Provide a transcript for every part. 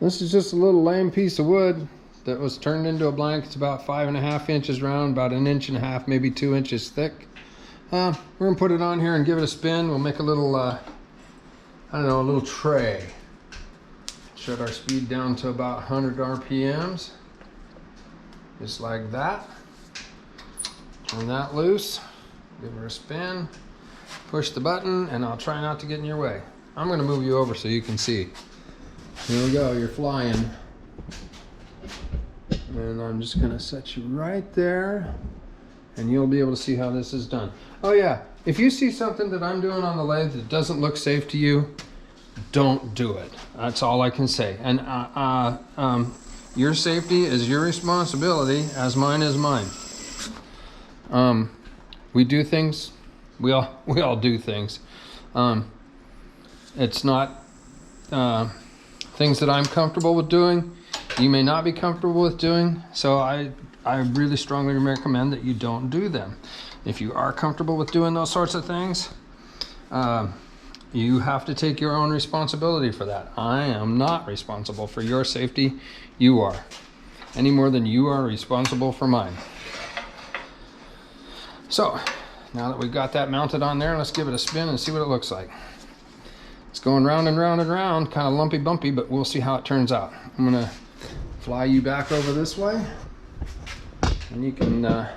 This is just a little lame piece of wood that was turned into a blanket. It's about 5.5 inches round, about 1.5 inches, maybe 2 inches thick. We're gonna put it on here and give it a spin. We'll make a little, I don't know, a little tray. Shut our speed down to about 100 RPMs. Just like that. Turn that loose. Give her a spin. Push the button, and I'll try not to get in your way. I'm gonna move you over so you can see. Here we go, you're flying. And I'm just gonna set you right there, and you'll be able to see how this is done. Oh yeah, if you see something that I'm doing on the lathe that doesn't look safe to you, don't do it. That's all I can say. And your safety is your responsibility, as mine is mine. We do things, we all do things. It's not things that I'm comfortable with doing. You may not be comfortable with doing, so I really strongly recommend that you don't do them. If you are comfortable with doing those sorts of things, you have to take your own responsibility for that. I am not responsible for your safety. You are. Any more than you are responsible for mine. So, now that we've got that mounted on there, let's give it a spin and see what it looks like. It's going round and round and round, kind of lumpy bumpy, but we'll see how it turns out. I'm gonna fly you back over this way, and you can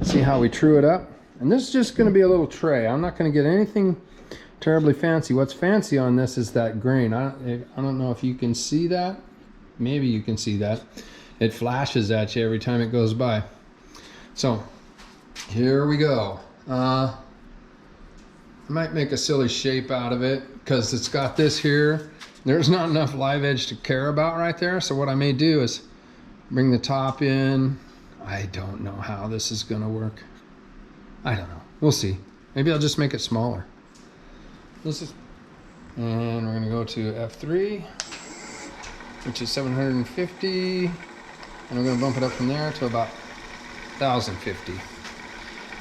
see how we true it up. And this is just gonna be a little tray. I'm not gonna get anything terribly fancy. What's fancy on this is that grain. I don't know if you can see that. Maybe you can see that. It flashes at you every time it goes by. So here we go. I might make a silly shape out of it because it's got this here. There's not enough live edge to care about right there. So what I may do is bring the top in. I don't know how this is gonna work. I don't know, we'll see. Maybe I'll just make it smaller. And we're gonna go to F3, which is 750. And we're gonna bump it up from there to about 1050.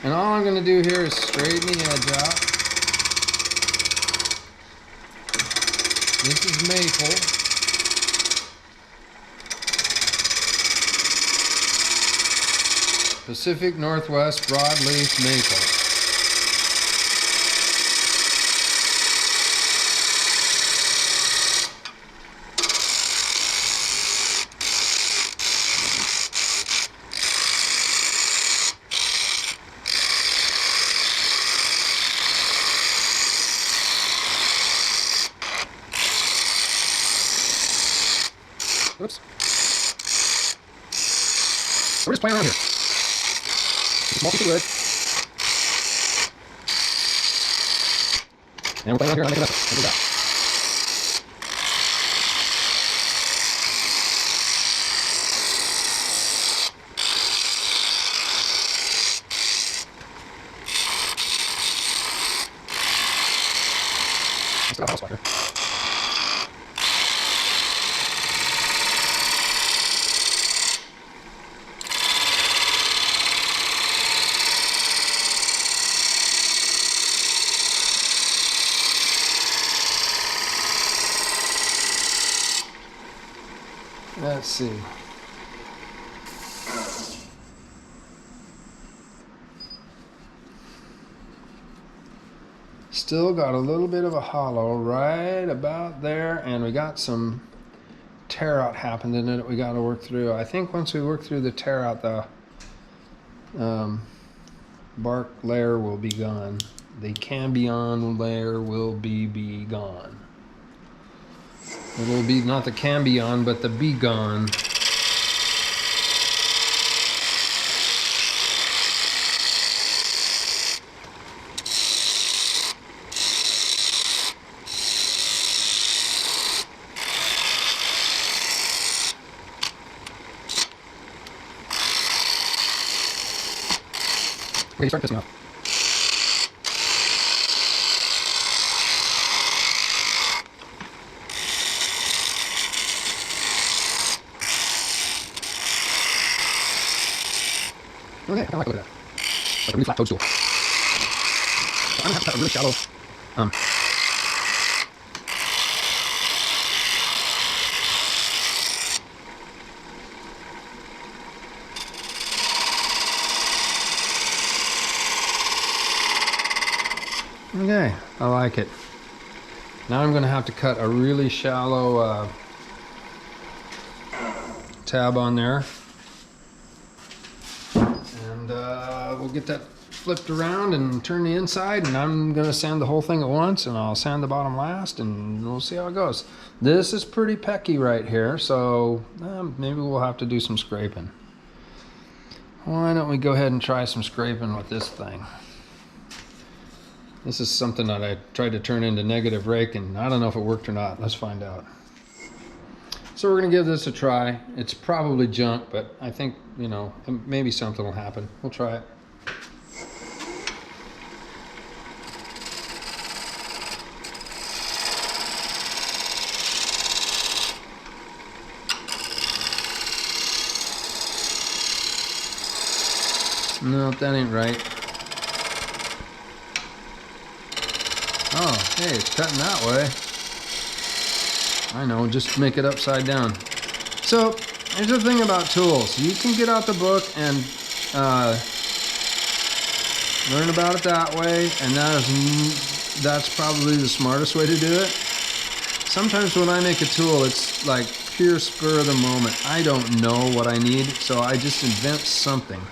And all I'm gonna do here is straighten the edge out. This is maple. Pacific Northwest broadleaf maple. Oops. We're just playing around here. Small piece of wood. And we're playing around here and I'm making a mess. Look at that. Let's go house wire. Let's see. Still got a little bit of a hollow right about there, and we got some tear out happened in it that we got to work through. I think once we work through the tear out, the bark layer will be gone. The cambion layer will be gone. It will be not the cambion, but the be gone. Okay, start pissing off. Okay, I kind of like the look of that. Like a really flat toadstool. So I'm gonna have to cut a really shallow Okay, I like it. Now I'm gonna have to cut a really shallow tab on there. And we'll get that flipped around and turn the inside, and I'm gonna sand the whole thing at once, and I'll sand the bottom last, and we'll see how it goes. This is pretty pecky right here, so maybe we'll have to do some scraping. Why don't we go ahead and try some scraping with this thing? This is something that I tried to turn into negative rake, and I don't know if it worked or not. Let's find out. So we're gonna give this a try. It's probably junk, but I think, you know, maybe something will happen. We'll try it. Nope, that ain't right. Oh, hey, it's cutting that way. I know, just make it upside down. So, here's the thing about tools. You can get out the book and learn about it that way, and that's probably the smartest way to do it. Sometimes when I make a tool, it's like pure spur of the moment. I don't know what I need, so I just invent something.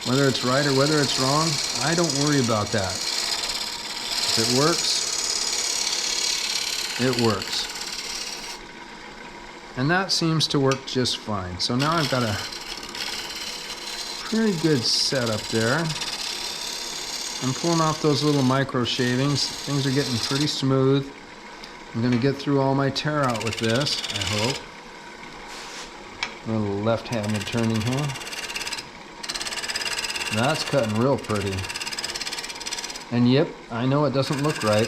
Whether it's right or whether it's wrong, I don't worry about that. If it works, it works. And that seems to work just fine. So now I've got a pretty good setup there. I'm pulling off those little micro shavings. Things are getting pretty smooth. I'm going to get through all my tear out with this, I hope. A little left-handed turning here. That's cutting real pretty. And yep, I know it doesn't look right.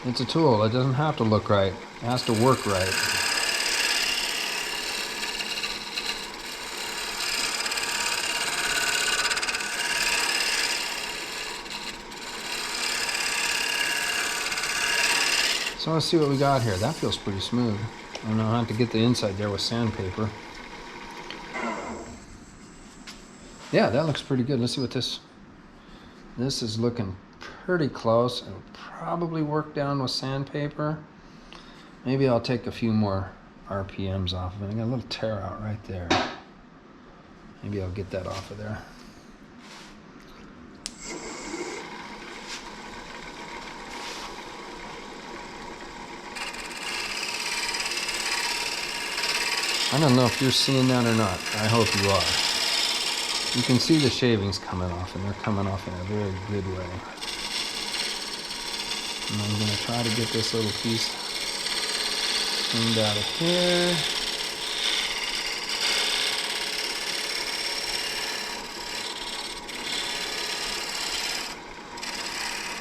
It's a tool. It doesn't have to look right. It has to work right. So let's see what we got here. That feels pretty smooth. I don't know how to get the inside there with sandpaper. Yeah, that looks pretty good. Let's see what this is looking pretty close. It'll probably work down with sandpaper. Maybe I'll take a few more RPMs off of it. I got a little tear out right there. Maybe I'll get that off of there. I don't know if you're seeing that or not. I hope you are. You can see the shavings coming off, and they're coming off in a very good way. And I'm going to try to get this little piece cleaned out of here.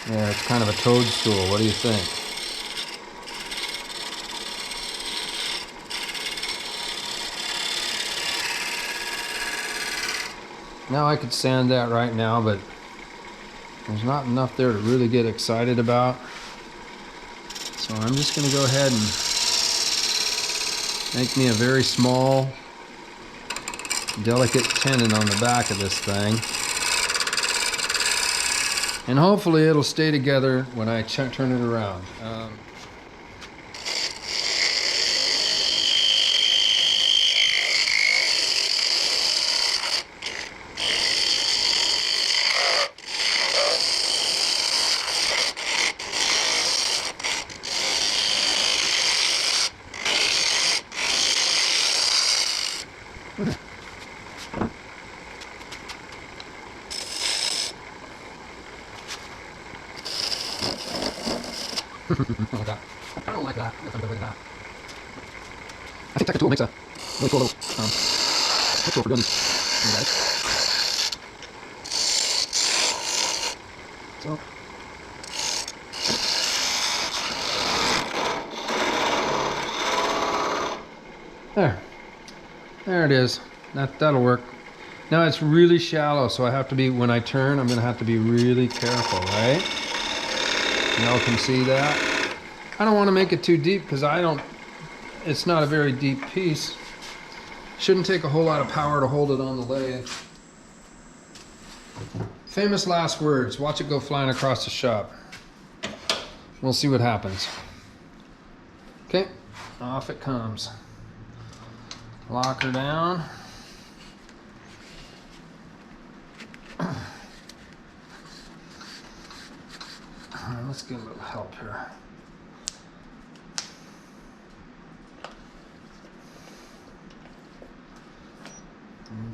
Yeah, it's kind of a toadstool. What do you think? Now I could sand that right now, but there's not enough there to really get excited about. So I'm just going to go ahead and make me a very small, delicate tenon on the back of this thing. And hopefully it'll stay together when I turn it around. Like that. I don't like that. Like that. I think Tekka Tool makes a really cool little tool for doing these guys. So there it is. That'll work. Now it's really shallow, so I have to be, when I turn, I'm going to have to be really careful, right? Y'all can see that. I don't want to make it too deep because it's not a very deep piece. Shouldn't take a whole lot of power to hold it on the lathe. Famous last words. Watch it go flying across the shop. We'll see what happens. Okay, off it comes. Lock her down. Let's get a little help here.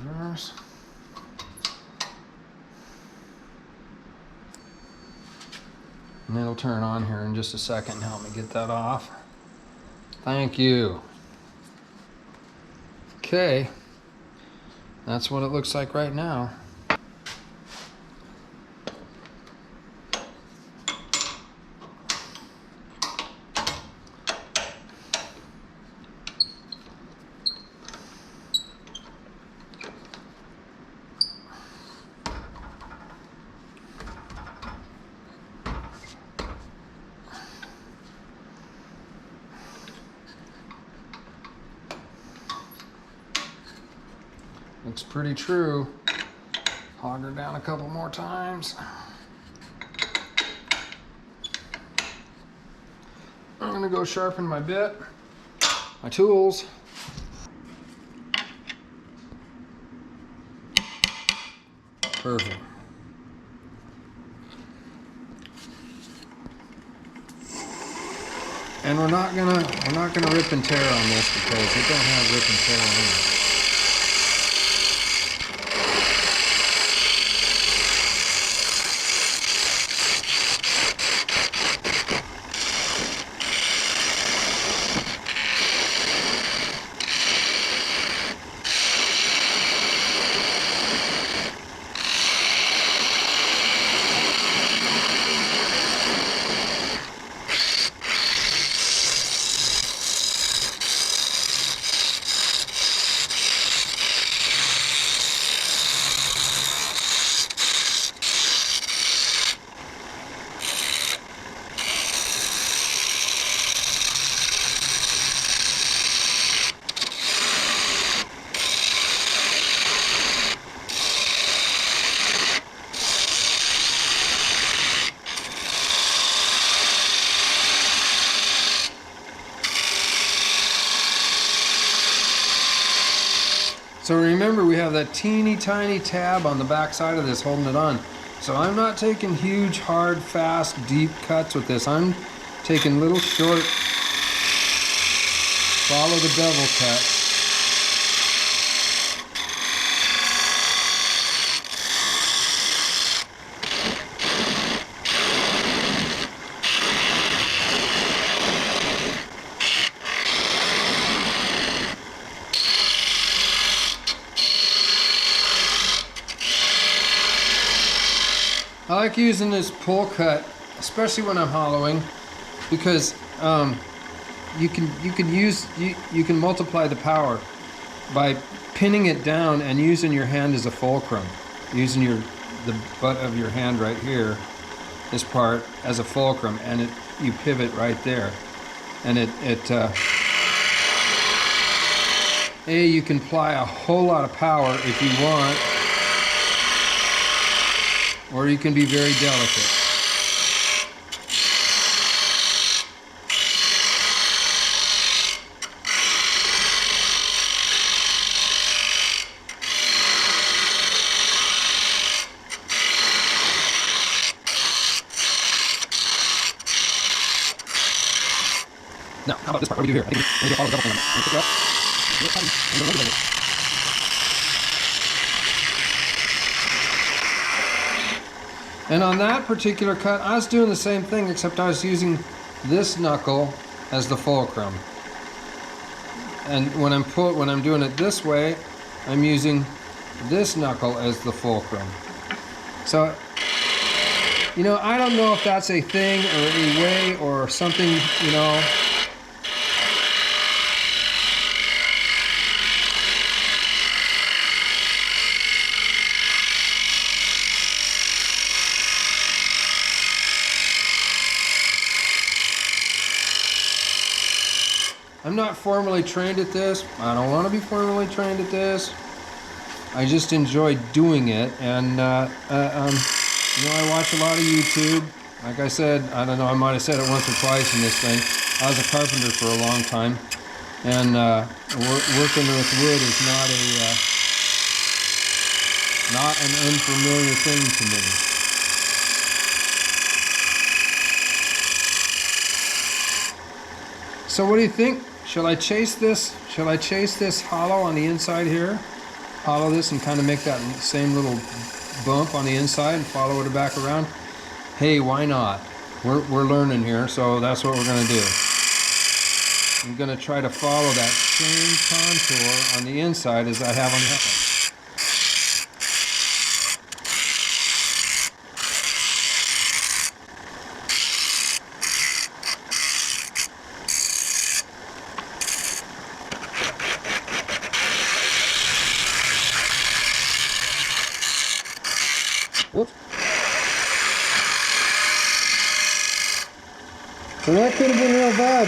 Reverse. And it'll turn on here in just a second and help me get that off. Thank you. Okay, that's what it looks like right now. Looks pretty true. Hog her down a couple more times. I'm gonna go sharpen my bit, my tools. Perfect. And we're not gonna rip and tear on this because it don't have rip and tear on it. So remember, we have that teeny tiny tab on the back side of this holding it on. So I'm not taking huge, hard, fast, deep cuts with this. I'm taking little short, follow the bevel cuts. I like using this pull cut, especially when I'm hollowing, because you can multiply the power by pinning it down and using your hand as a fulcrum, using the butt of your hand right here, this part, as a fulcrum, and you pivot right there, and you can apply a whole lot of power if you want. Or you can be very delicate. Now, how about this part? What do we do here? I think we follow the double thing. Pick it up. And on that particular cut, I was doing the same thing, except I was using this knuckle as the fulcrum. And when I'm doing it this way, I'm using this knuckle as the fulcrum. So, you know, I don't know if that's a thing or a way or something, you know. I'm not formally trained at this. I don't want to be formally trained at this. I just enjoy doing it, and you know, I watch a lot of YouTube. Like I said, I don't know, I might have said it once or twice in this thing. I was a carpenter for a long time, and working with wood is not an unfamiliar thing to me. So what do you think? Shall I chase this? Shall I chase this hollow on the inside here? Hollow this and kind of make that same little bump on the inside and follow it back around? Hey, why not? We're learning here, so that's what we're gonna do. I'm gonna try to follow that same contour on the inside as I have on the outside. Whoops. So that could have been real bad.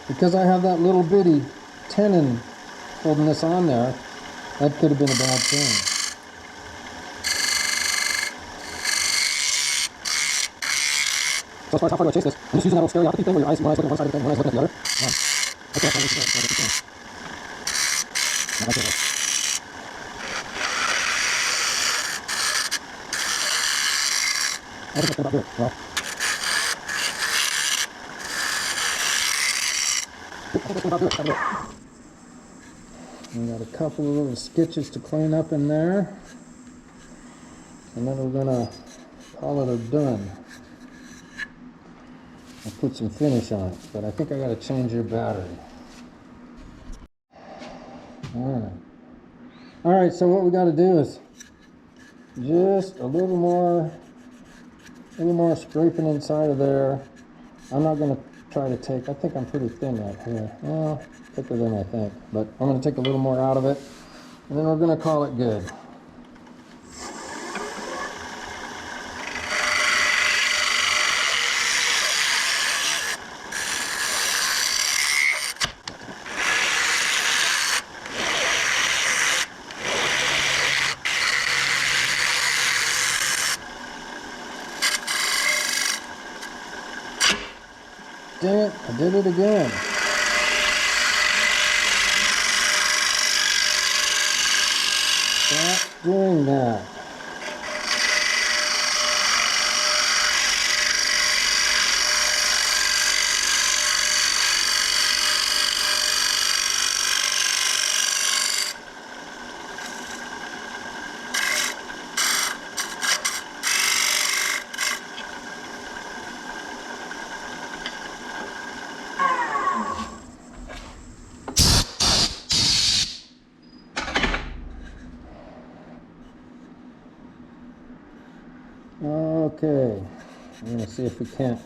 Because I have that little bitty tenon holding this on there, that could have been a bad thing. So as far as how far do I chase this, I'm just using that little stereoptichy thing where your eyes, one eye's looking at one side of the thing, one eye's looking at the other. I can't find it. Not like that. I think that's about good. Well. We got a couple of little sketches to clean up in there, and then we're gonna call it a done. I'll put some finish on it, but I think I gotta change your battery. All right, so what we gotta do is just a little more scraping inside of there. I'm not gonna try to take, I think I'm pretty thin right here. Well, thicker than I think, but I'm gonna take a little more out of it, and then we're gonna call it good. Dang it, I did it again. Stop doing that. Okay, I'm going to see if we can't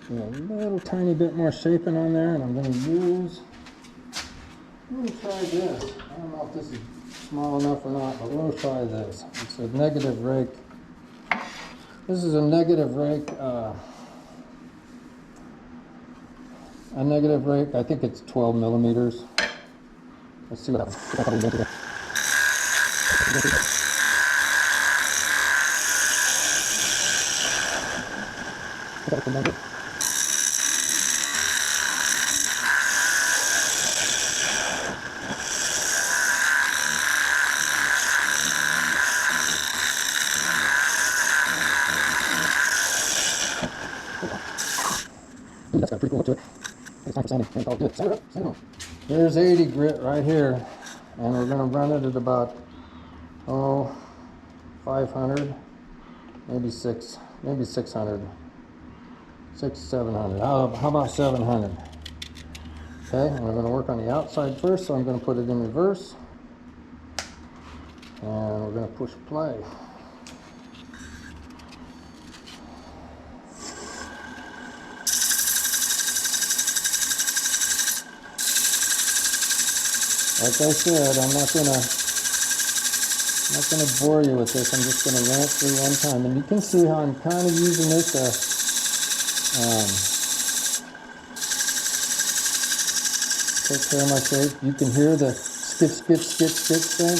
do a little tiny bit more shaping on there, and I'm going to try this. I don't know if this is small enough or not, but we'll try this. It's a negative rake. This is a negative rake, I think it's 12 millimeters. Let's see what happens. That's got a pretty cool look to it. It's time for sanding. And call it good. Sand it up. Sand it on. There's 80 grit right here, and we're going to run it at about 500, maybe 600, 700. How about 700? Okay, and we're going to work on the outside first, so I'm going to put it in reverse, and we're going to push play. Like I said, I'm not gonna I'm not going to bore you with this. I'm just going to run it through one time. And you can see how I'm kind of using this to take care of my throat. You can hear the skip, skip, skip, skip thing.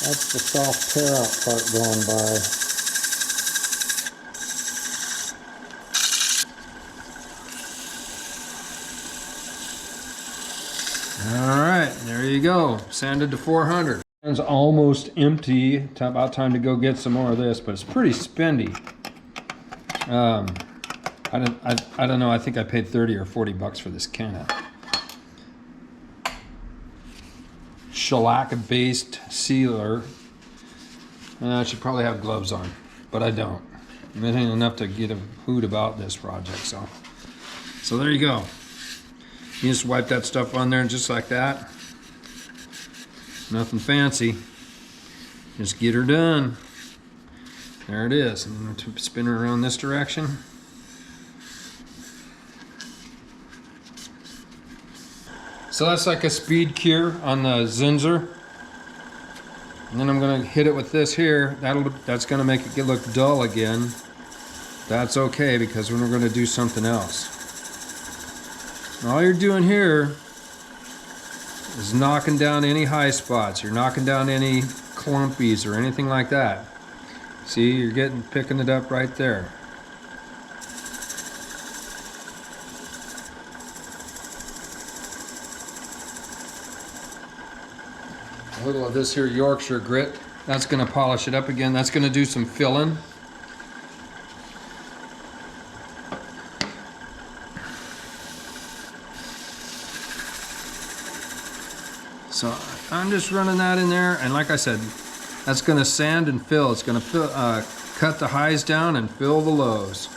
That's the soft tear out part going by. All right, there you go. Sanded to 400. It's almost empty. About time to go get some more of this, but it's pretty spendy. I don't know. I think I paid 30 or 40 bucks for this can of shellac-based sealer. I should probably have gloves on, but I don't. It ain't enough to get a hoot about this project. So there you go. You just wipe that stuff on there just like that. Nothing fancy. Just get her done. There it is. I'm going to spin her around this direction. So that's like a speed cure on the Zinsser. And then I'm going to hit it with this here. That's going to make it look dull again. That's okay, because we're going to do something else. All you're doing here is knocking down any high spots. You're knocking down any clumpies or anything like that. See, you're picking it up right there. A little of this here Yorkshire grit. That's going to polish it up again. That's going to do some filling. So I'm just running that in there, and like I said, that's going to sand and fill. It's going to cut the highs down and fill the lows.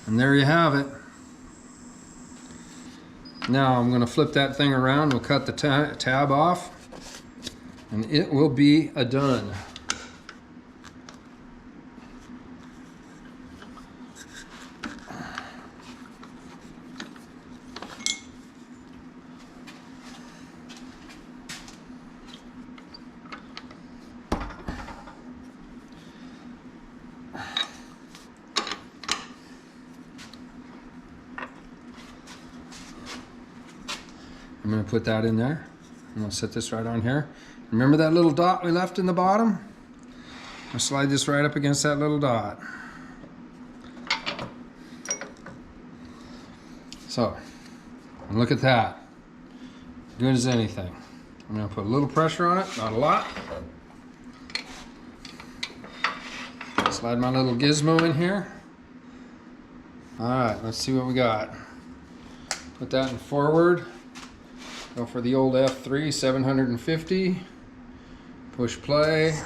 And there you have it. Now I'm going to flip that thing around. We'll cut the tab off, and it will be done. I'm going to put that in there. I'm going to set this right on here. Remember that little dot we left in the bottom? I'll slide this right up against that little dot. So, and look at that. Good as anything. I'm going to put a little pressure on it, not a lot. Slide my little gizmo in here. Alright, let's see what we got. Put that in forward. Go for the old F3 750. Push play.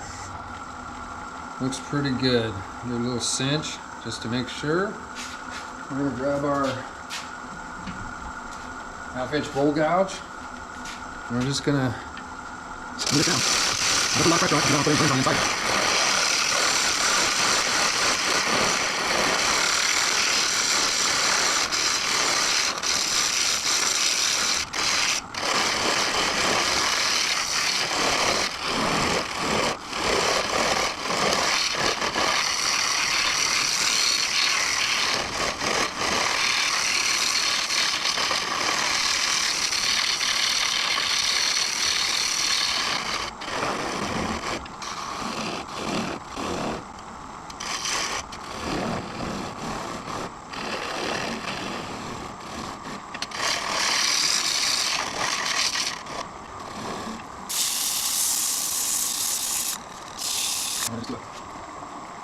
Looks pretty good. Do a little cinch just to make sure. We're going to grab our 1/2-inch bowl gouge. And we're just going to split it down. Put a lot of pressure on it, you don't put anything on the inside.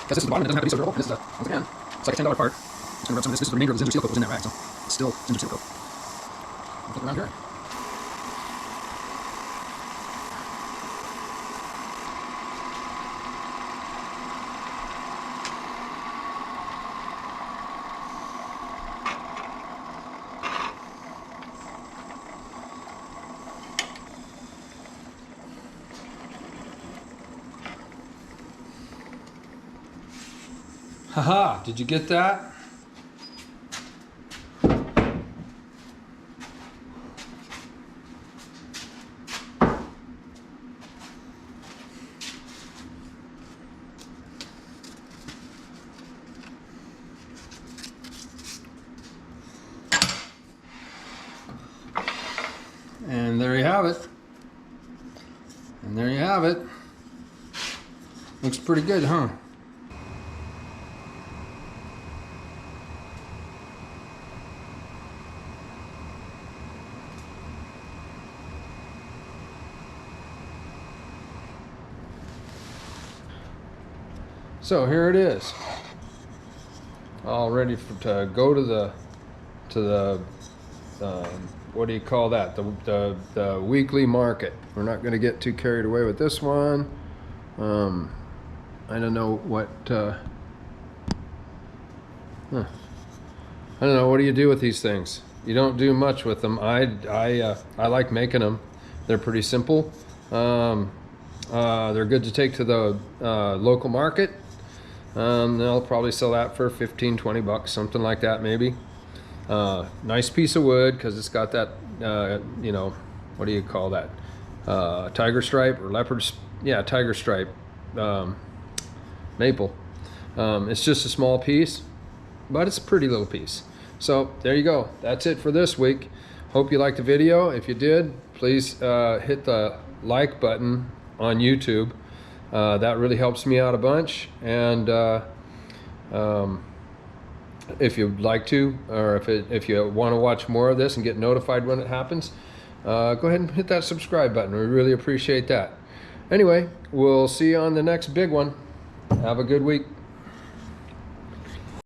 Because this is the bottom, it doesn't have to be so durable. This is once again, it's like a $10 part. I'm just gonna rub some of this. This is the remainder of the Zinsser seal coat that was in that rag, so it's still Zinsser seal coat. I'll flip around here. Haha, did you get that? And there you have it. And there you have it. Looks pretty good, huh? So here it is, all ready to go to the what do you call that? The weekly market. We're not going to get too carried away with this one. I don't know what. I don't know. What do you do with these things? You don't do much with them. I like making them. They're pretty simple. They're good to take to the local market. They'll probably sell that for 15-20 bucks, something like that maybe. Nice piece of wood because it's got that, you know, what do you call that? Tiger stripe or leopard, yeah, tiger stripe maple. It's just a small piece, but it's a pretty little piece. So there you go. That's it for this week. Hope you liked the video. If you did, please hit the like button on YouTube. That really helps me out a bunch. And if you'd like to, or if you want to watch more of this and get notified when it happens, go ahead and hit that subscribe button. We really appreciate that. Anyway, we'll see you on the next big one. Have a good week.